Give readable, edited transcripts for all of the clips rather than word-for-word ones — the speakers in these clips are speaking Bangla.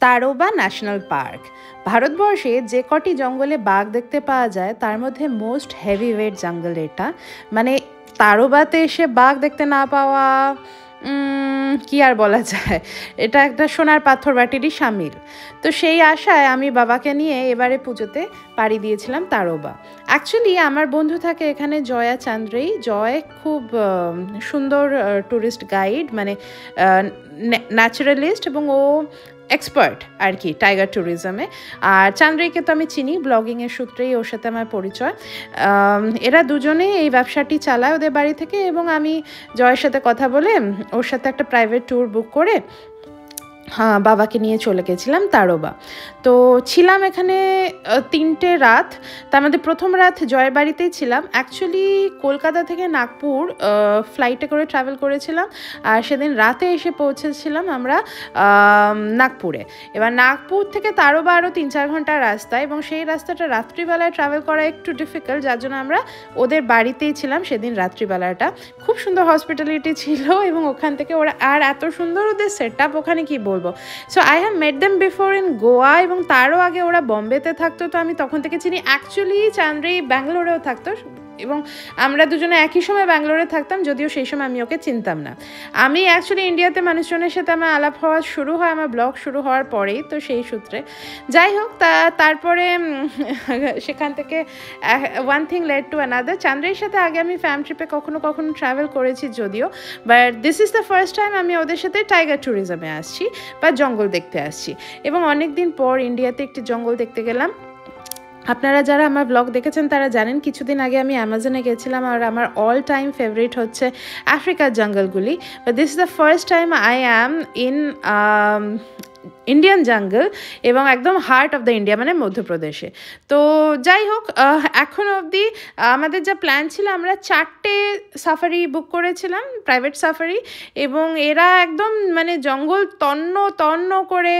তারোবা ন্যাশনাল পার্ক ভারতবর্ষে যে কটি জঙ্গলে বাঘ দেখতে পাওয়া যায় তার মধ্যে মোস্ট হেভি ওয়েট জঙ্গল এটা। মানে তারোবাতে এসে বাঘ দেখতে না পাওয়া কি আর বলা যায়, এটা একটা সোনার পাথর বাটিরই সামিল। তো সেই আশায় আমি বাবাকে নিয়ে এবারে পুজোতে পাড়ি দিয়েছিলাম তারোবা। অ্যাকচুয়ালি আমার বন্ধু থাকে এখানে, জয়া চান্দ্রেই। জয় খুব সুন্দর ট্যুরিস্ট গাইড, মানে ন্যাচারালিস্ট, এবং ও এক্সপার্ট আর কি টাইগার ট্যুরিজমে। আর চান্দ্রিকে তো আমি চিনি, ব্লগিংয়ের সূত্রেই ওর সাথে আমার পরিচয়। এরা দুজনেই এই ব্যবসাটি চালায় ওদের বাড়ি থেকে, এবং আমি জয়ের সাথে কথা বলে ওর সাথে একটা প্রাইভেট ট্যুর বুক করে বাবাকে নিয়ে চলে গেছিলাম তারোবা। তো ছিলাম এখানে 3টে রাত। তার মধ্যে প্রথম রাত জয়ের বাড়িতেই ছিলাম। অ্যাকচুয়ালি কলকাতা থেকে নাগপুর ফ্লাইটে করে ট্রাভেল করেছিলাম, আর সেদিন রাতে এসে পৌঁছেছিলাম আমরা নাগপুরে। এবার নাগপুর থেকে তারোবা আরও 3-4 ঘন্টার রাস্তা, এবং সেই রাস্তাটা রাত্রিবেলায় ট্রাভেল করা একটু ডিফিকাল্ট, যার জন্য আমরা ওদের বাড়িতেই ছিলাম সেদিন রাত্রিবেলাটা। খুব সুন্দর হসপিটালিটি ছিল, এবং ওখান থেকে ওরা আর এত সুন্দর ওদের সেট আপ, ওখানে কি বলবো। So I have mate them before in Goa, এবং তারও আগে ওরা বম্বেতে থাকতো, তো আমি তখন থেকে চিনি। অ্যাকচুয়ালি চান্দ্রি ব্যাঙ্গালোরেও থাকতো, এবং আমরা দুজনে একই সময় ব্যাঙ্গালোরে থাকতাম, যদিও সেই সময় আমি ওকে চিনতাম না। আমি অ্যাকচুয়ালি ইন্ডিয়াতে মানুষজনের সাথে আমার আলাপ হওয়া শুরু হয় আমার ব্লগ শুরু হওয়ার পরেই, তো সেই সূত্রে। যাই হোক, তারপরে সেখান থেকে one thing led to another. চান্দ্রির সাথে আগে আমি ফ্যাম ট্রিপে কখনো ট্রাভেল করেছি যদিও, but this is the first time আমি ওদের সাথে টাইগার ট্যুরিজমে আসছি বা জঙ্গল দেখতে আসছি। এবং অনেক দিন পর ইন্ডিয়াতে একটি জঙ্গল দেখতে গেলাম। আপনারা যারা আমার ব্লগ দেখেছেন তারা জানেন কিছুদিন আগে আমি অ্যামাজনে গেছিলাম, আর আমার অল টাইম ফেভারিট হচ্ছে আফ্রিকার জঙ্গলগুলি। But this is the first time I am in Indian jungle, এবং একদম হার্ট অফ দ্য ইন্ডিয়া, মানে মধ্যপ্রদেশে। তো যাই হোক, এখন অবধি আমাদের যা প্ল্যান ছিল, আমরা 4টে সাফারি বুক করেছিলাম, প্রাইভেট সাফারি, এবং এরা একদম মানে জঙ্গল তন্ন করে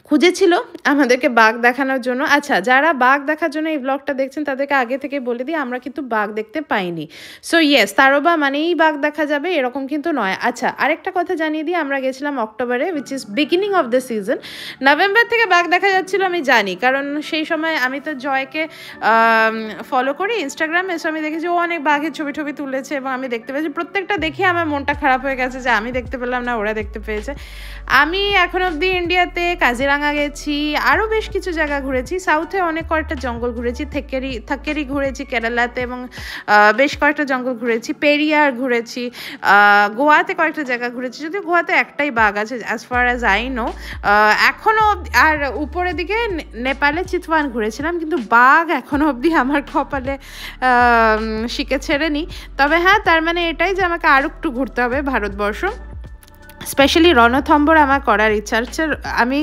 খুঁজেছিল আমাদেরকে বাঘ দেখানোর জন্য। আচ্ছা, যারা বাঘ দেখার জন্য এই ব্লগটা দেখছেন তাদেরকে আগে থেকে বলে দিই, আমরা কিন্তু বাঘ দেখতে পাইনি। সো ইয়েস, তারোবা মানেই বাঘ দেখা যাবে এরকম কিন্তু নয়। আচ্ছা, আরেকটা কথা জানিয়ে দিই, আমরা গেছিলাম অক্টোবরে, which is beginning of the season. November থেকে বাঘ দেখা যাচ্ছিল আমি জানি, কারণ সেই সময় আমি তো জয়কে ফলো করি ইনস্টাগ্রামে, সো আমি দেখেছি ও অনেক বাঘের ছবি তুলেছে, এবং আমি দেখতে পেয়েছি। প্রত্যেকটা দেখে আমার মনটা খারাপ হয়ে গেছে যে আমি দেখতে পেলাম না, ওরা দেখতে পেয়েছে। আমি এখন অবধি ইন্ডিয়াতে কাজিরাঙ্গা গেছি, আরও বেশ কিছু জায়গা ঘুরেছি। সাউথে অনেক কয়েকটা জঙ্গল ঘুরেছি, থাক্কেরি ঘুরেছি কেরালাতে, এবং বেশ কয়েকটা জঙ্গল ঘুরেছি, পেরিয়ার ঘুরেছি, গোয়াতে কয়েকটা জায়গা ঘুরেছি, যদিও গোয়াতে একটাই বাঘ আছে as far as I know এখনও। আর উপরের দিকে নেপালে চিতওয়ান ঘুরেছিলাম, কিন্তু বাঘ এখনও অবধি আমার কপালে শিকে ছেড়েনি। তবে হ্যাঁ, তার মানে এটাই যে আমাকে আরও একটু ঘুরতে হবে ভারতবর্ষ, স্পেশালি রণথম্বর আমার করার ইচ্ছা হচ্ছে। আমি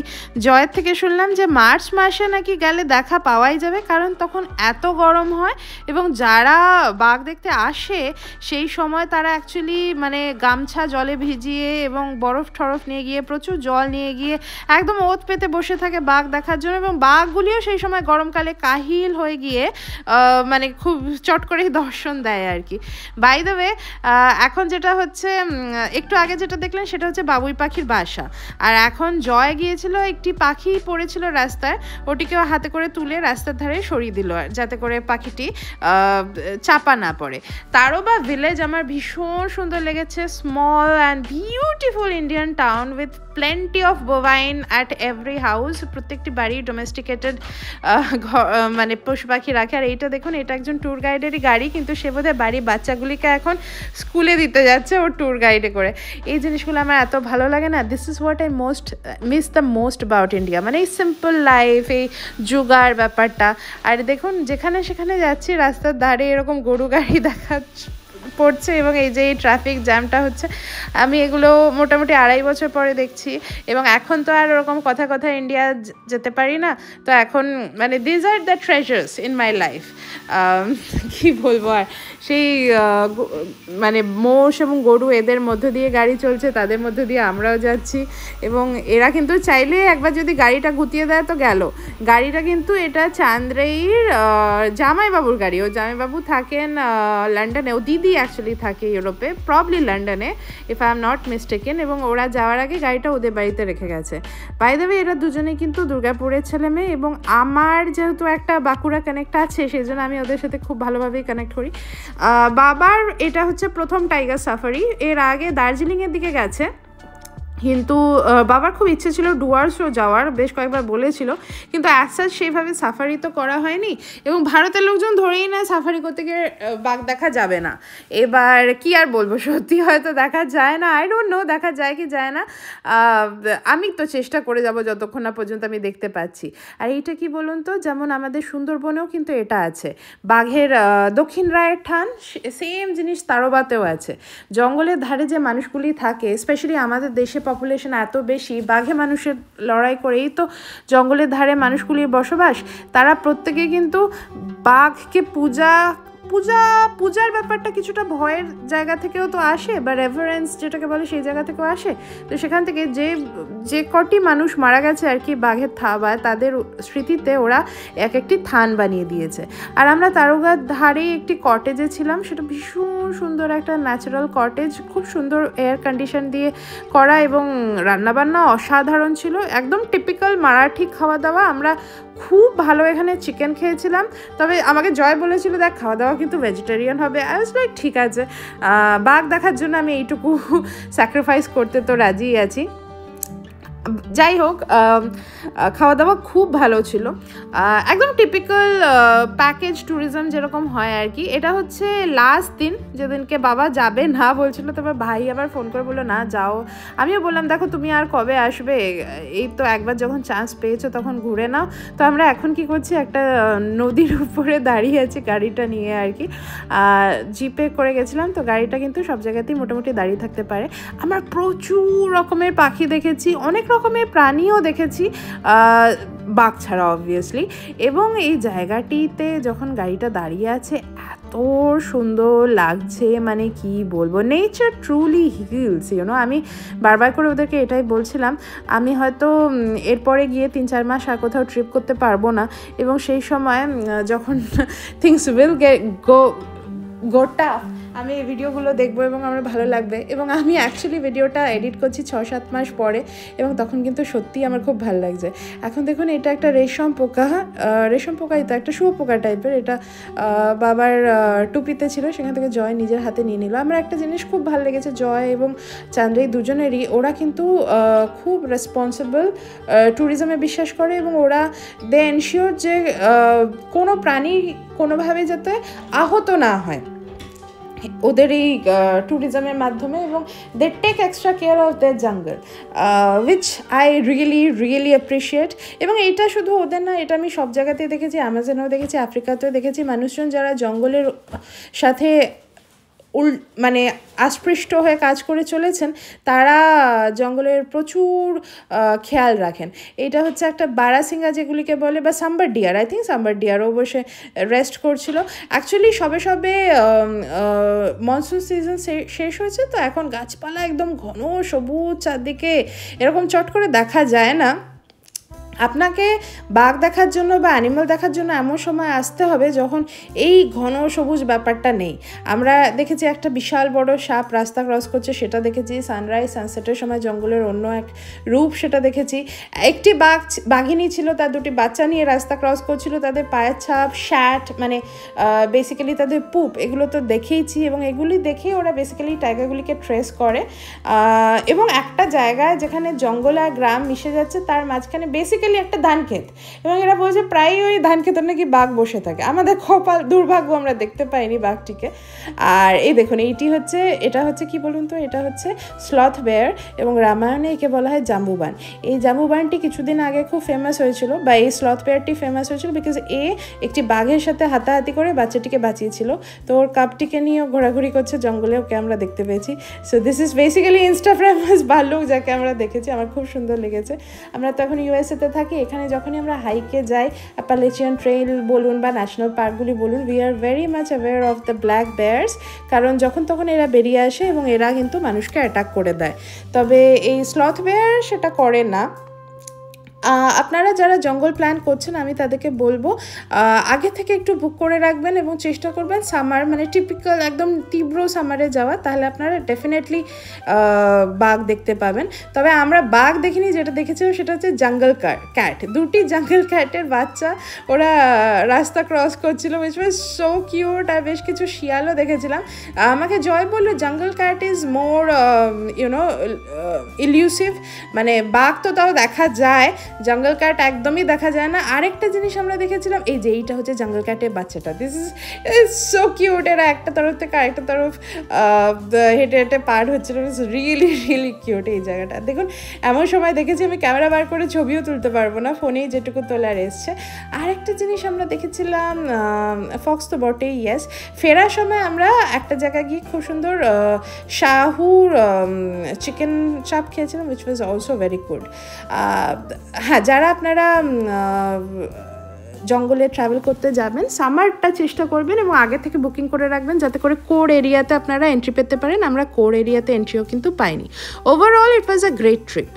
জয়ের থেকে শুনলাম যে মার্চ মাসে নাকি গেলে দেখা পাওয়াই যাবে, কারণ তখন এত গরম হয়, এবং যারা বাঘ দেখতে আসে সেই সময় তারা অ্যাকচুয়ালি মানে গামছা জলে ভিজিয়ে এবং বরফ টরফ নিয়ে গিয়ে, প্রচুর জল নিয়ে গিয়ে একদম ওত পেতে বসে থাকে বাঘ দেখার জন্য, এবং বাঘগুলিও সেই সময় গরমকালে কাহিল হয়ে গিয়ে মানে খুব চট করে দর্শন দেয় আর কি। বাই দ্য ওয়ে, এখন যেটা হচ্ছে, একটু আগে যেটা দেখলেন সেটা হচ্ছে বাবুই পাখির বাসা। আর এখন জয় গিয়েছিল, একটি পাখি পড়েছিল রাস্তায়, ওটিকেও হাতে করে তুলে রাস্তার ধারে সরিয়ে দিল, যাতে করে পাখিটি চাপা না পড়ে। তারোবা ভিলেজ আমার ভীষণ সুন্দর লেগেছে। Small and beautiful Indian town with plenty of bovine at every house. প্রত্যেকটি বাড়ি ডোমেস্টিকেটেড মানে পশু পাখি রাখে। আর এইটা দেখুন, এটা একজন ট্যুর গাইডেরই গাড়ি, কিন্তু সে বোধহয় বাড়ির বাচ্চাগুলিকে এখন স্কুলে দিতে যাচ্ছে ওর ট্যুর গাইডে করে। এই জিনিসগুলো আমার এত ভালো লাগে না। This is what I miss the most about India, মানে এই সিম্পল লাইফ, এই জুগার ব্যাপারটা। আর দেখুন, যেখানে সেখানে যাচ্ছি রাস্তার ধারে এরকম গরু গাড়ি দেখা পড়ছে, এবং এই যে এই ট্রাফিক জ্যামটা হচ্ছে, আমি এগুলো মোটামুটি 2.5 বছর পরে দেখছি। এবং এখন তো আর ওরকম কথা ইন্ডিয়া যেতে পারি না, তো এখন মানে this are the treasures in my life. কি বলবো আর, সেই মানে মোষ এবং গরু এদের মধ্য দিয়ে গাড়ি চলছে, তাদের মধ্য দিয়ে আমরাও যাচ্ছি, এবং এরা কিন্তু চাইলে একবার যদি গাড়িটা গুতিয়ে দেয় তো গেল। গাড়িটা কিন্তু এটা চান্দ্রেইর জামাইবাবুর গাড়ি, ও জামাইবাবু থাকেন লন্ডনে, ও দিদি অ্যাকচুয়ালি থাকে ইউরোপে, প্রবলি লন্ডনে if I am not mistaken, এবং ওরা যাওয়ার আগে গাড়িটা ওদের বাড়িতে রেখে গেছে। বাই দ্য ওয়ে এরা দুজনে কিন্তু দুর্গাপুরের ছেলে মেয়ে, এবং আমার যেহেতু একটা বাঁকুড়া কানেক্ট আছে সেই জন্য আমি ওদের সাথে খুব ভালোভাবেই কানেক্ট করি। বাবার এটা হচ্ছে প্রথম টাইগার সাফারি, এর আগে দার্জিলিংয়ের দিকে গেছে, কিন্তু বাবার খুব ইচ্ছে ছিল ডুয়ার্সও যাওয়ার, বেশ কয়েকবার বলেছিল, কিন্তু অ্যাজ সেইভাবে সাফারি তো করা হয়নি, এবং ভারতের লোকজন ধরেই না সাফারি করতে গিয়ে বাঘ দেখা যাবে না। এবার কি আর বলবো, সত্যি হয়তো দেখা যায় না, আই ডোন্ট নো দেখা যায় কি যায় না, আমি তো চেষ্টা করে যাব যতক্ষণ না পর্যন্ত আমি দেখতে পাচ্ছি। আর এইটা কি বলুন তো, যেমন আমাদের সুন্দরবনেও কিন্তু এটা আছে, বাঘের দক্ষিণ রায়ের ঠান, সেম জিনিস তারবাতেও আছে। জঙ্গলের ধারে যে মানুষগুলি থাকে, স্পেশালি আমাদের দেশে পপুলেশন এত বেশি, বাঘে মানুষের লড়াই করেই তো জঙ্গলের ধারে মানুষগুলির বসবাস, তারা প্রত্যেকে কিন্তু বাঘকে পূজার ব্যাপারটা কিছুটা ভয়ের জায়গা থেকেও তো আসে, বা রেভারেন্স যেটাকে বলে সেই জায়গা থেকেও আসে। তো সেখান থেকে যে কটি মানুষ মারা গেছে আর কি বাঘের থাবায়, তাদের স্মৃতিতে ওরা একটি থান বানিয়ে দিয়েছে। আর আমরা তারগার ধারে একটি কটেজে ছিলাম, সেটা ভীষণ সুন্দর একটা ন্যাচারাল কটেজ, খুব সুন্দর এয়ার কন্ডিশন দিয়ে করা, এবং রান্নাবান্না অসাধারণ ছিল, একদম টিপিক্যাল মারাঠি খাওয়া দাওয়া। আমরা খুব ভালো এখানে চিকেন খেয়েছিলাম, তবে আমাকে জয় বলেছিল দেখ খাওয়া দাওয়া কিন্তু ভেজিটেরিয়ান হবে। আই ওয়াজ লাইক ঠিক আছে, বাঘ দেখার জন্য আমি এইটুকু স্যাক্রিফাইস করতে তো রাজি আছি। যাই হোক, খাওয়া দাওয়া খুব ভালো ছিল, একদম টিপিক্যাল প্যাকেজ ট্যুরিজম যেরকম হয় আর কি। এটা হচ্ছে লাস্ট দিন, যেদিনকে বাবা যাবে না বলছিল, তবে ভাই আবার ফোন করে বললো না যাও। আমিও বললাম দেখো তুমি আর কবে আসবে, এই তো একবার যখন চান্স পেয়েছো তখন ঘুরে নাও। তো আমরা এখন কি করছি, একটা নদীর উপরে দাঁড়িয়ে আছি গাড়িটা নিয়ে আর কি, জিপে করে গেছিলাম, তো গাড়িটা কিন্তু সব জায়গাতেই মোটামুটি দাঁড়িয়ে থাকতে পারে। আমরা প্রচুর রকমের পাখি দেখেছি, অনেক রকমের প্রাণীও দেখেছি, বাঘ ছাড়া অবভিয়াসলি। এবং এই জায়গাটিতে যখন গাড়িটা দাঁড়িয়ে আছে এত সুন্দর লাগছে, মানে কি বলবো, নেচার ট্রুলি হিলস ইউনো। আমি বারবার করে ওদেরকে এটাই বলছিলাম, আমি হয়তো এরপরে গিয়ে 3-4 মাস আর কোথাও ট্রিপ করতে পারবো না, এবং সেই সময় যখন থিংস উইল গো টাফ, আমি এই ভিডিওগুলো দেখবো এবং আমার ভালো লাগবে। এবং আমি অ্যাকচুয়ালি ভিডিওটা এডিট করছি 6-7 মাস পরে, এবং তখন কিন্তু সত্যিই আমার খুব ভালো লাগছে। এখন দেখুন এটা একটা রেশম পোকাই তো, একটা শুয়োপোকা টাইপের, এটা বাবার টুপিতে ছিল, সেখান থেকে জয় নিজের হাতে নিয়ে নিল। আমার একটা জিনিস খুব ভালো লেগেছে, জয় এবং চান্দ্রাই দুজনেরই, ওরা কিন্তু খুব রেসপন্সিবল ট্যুরিজমে বিশ্বাস করে, এবং ওরা দে এনশিওর যে কোনো প্রাণী কোনোভাবে যাতে আহত না হয় ওদের এই ট্যুরিজমের মাধ্যমে, এবং they take extra care of the jungle, which I really appreciate. এবং এটা শুধু ওদের না, এটা আমি সব জায়গাতেই দেখেছি, অ্যামাজনেও দেখেছি, আফ্রিকাতেও দেখেছি, মানুষজন যারা জঙ্গলের সাথে মানে আস্পৃষ্ট হয়ে কাজ করে চলেছেন, তারা জঙ্গলের প্রচুর খেয়াল রাখেন। এটা হচ্ছে একটা বারাসিঙ্গা যেগুলিকে বলে, বা sambar deer, I think sambar ডিয়ারও বসে রেস্ট করছিল। অ্যাকচুয়ালি সবে মনসুন সিজন শেষ হয়েছে, তো এখন গাছপালা একদম ঘন সবুজ চারদিকে, এরকম চট করে দেখা যায় না। আপনাকে বাঘ দেখার জন্য বা অ্যানিমাল দেখার জন্য এমন সময় আসতে হবে যখন এই ঘন সবুজ ব্যাপারটা নেই। আমরা দেখেছি একটা বিশাল বড় সাপ রাস্তা ক্রস করছে, সেটা দেখেছি। সানরাইজ সানসেটের সময় জঙ্গলের অন্য এক রূপ, সেটা দেখেছি। একটি বাঘিনী ছিল, তার 2টি বাচ্চা নিয়ে রাস্তা ক্রস করছিল, তাদের পায়ের ছাপ, শ্যাট, মানে বেসিক্যালি তাদের পুপ, এগুলো তো দেখেইছি, এবং এগুলি দেখেই ওরা বেসিক্যালি টাইগারগুলিকে ট্রেস করে। এবং একটা জায়গায় যেখানে জঙ্গল আর গ্রাম মিশে যাচ্ছে, তার মাঝখানে বেসিক্যালি একটা ধান ক্ষেত, এবং এরা বলছে প্রায় ওই ধান ক্ষেতের নাকি বাঘ বসে থাকে। আমাদের কপাল, দুর্ভাগ্য আমরা দেখতে পাইনি বাঘটিকে। আর এই দেখুন এটা হচ্ছে কি বলুন তো, এটা হচ্ছে স্লথ বেয়ার, এবং রামায়ণে একে বলা হয় জাম্বুবান। এই জাম্বুবানটি কিছুদিন আগে খুব ফেমাস হয়েছিল, বা এই স্লথ বেয়ারটি ফেমাস হয়েছিল বিকজ একটি বাঘের সাথে হাতাহাতি করে বাচ্চাটিকে বাঁচিয়েছিল। তো ওর কাপটিকে নিয়েও ঘোরাঘুরি করছে জঙ্গলে, ওকে আমরা দেখতে পেয়েছি। So this is basically Insta famous ভাল্লুক, যাকে আমরা দেখেছি, আমার খুব সুন্দর লেগেছে। আমরা তো এখন ইউএসএতে থাকি, এখানে যখনই আমরা হাইকে যাই, অ্যাপালেচিয়ান ট্রেইল বলুন বা ন্যাশনাল পার্কগুলি বলুন, we are very much aware of the black Beers, কারণ যখন তখন এরা বেরিয়ে আসে এবং এরা কিন্তু মানুষকে অ্যাটাক করে দেয়। তবে এই স্লথ বেয়ার সেটা করে না। আপনারা যারা জঙ্গল প্ল্যান করছেন আমি তাদেরকে বলবো আগে থেকে একটু বুক করে রাখবেন এবং চেষ্টা করবেন সামার মানে টিপিক্যাল একদম তীব্র সামারে যাওয়া, তাহলে আপনারা ডেফিনেটলি বাঘ দেখতে পাবেন। তবে আমরা বাঘ দেখিনি, যেটা দেখেছিলাম সেটা হচ্ছে জঙ্গল ক্যাট, দুটি জঙ্গল ক্যাটের বাচ্চা ওরা রাস্তা ক্রস করছিল, উইচ ওয়াজ সো কিউট। আর বেশ কিছু শিয়ালও দেখেছিলাম। আমাকে জয় বললো jungle cat is more you know elusive, মানে বাঘ তো তাও দেখা যায়, জঙ্গল ক্যাট একদমই দেখা যায় না। আরেকটা জিনিস আমরা দেখেছিলাম, এই যে এইটা হচ্ছে জঙ্গল ক্যাটের বাচ্চাটা, দিস ইজ সো কিউট। এরা একটা তরফ থেকে আরেকটা তরফ হেঁটে হেঁটে পার হচ্ছিল, রিয়েলি রিয়েলি কিউট এই জায়গাটা। দেখুন এমন সময় দেখেছি আমি ক্যামেরা বার করে ছবিও তুলতে পারবো না, ফোনেই যেটুকু তোলার এসছে। আরেকটা জিনিস আমরা দেখেছিলাম, ফক্স তো বটেই, ইয়েস। ফেরার সময় আমরা একটা জায়গায় গিয়ে খুব সুন্দর শাহুর চিকেন চাপ খেয়েছিলাম, which was also very good. হ্যাঁ, যারা আপনারা জঙ্গলে ট্রাভেল করতে যাবেন সামারটা চেষ্টা করবেন এবং আগে থেকে বুকিং করে রাখবেন, যাতে করে কোর এরিয়াতে আপনারা এন্ট্রি পেতে পারেন। আমরা কোর এরিয়াতে এন্ট্রিও কিন্তু পাইনি। Overall it was a great trip.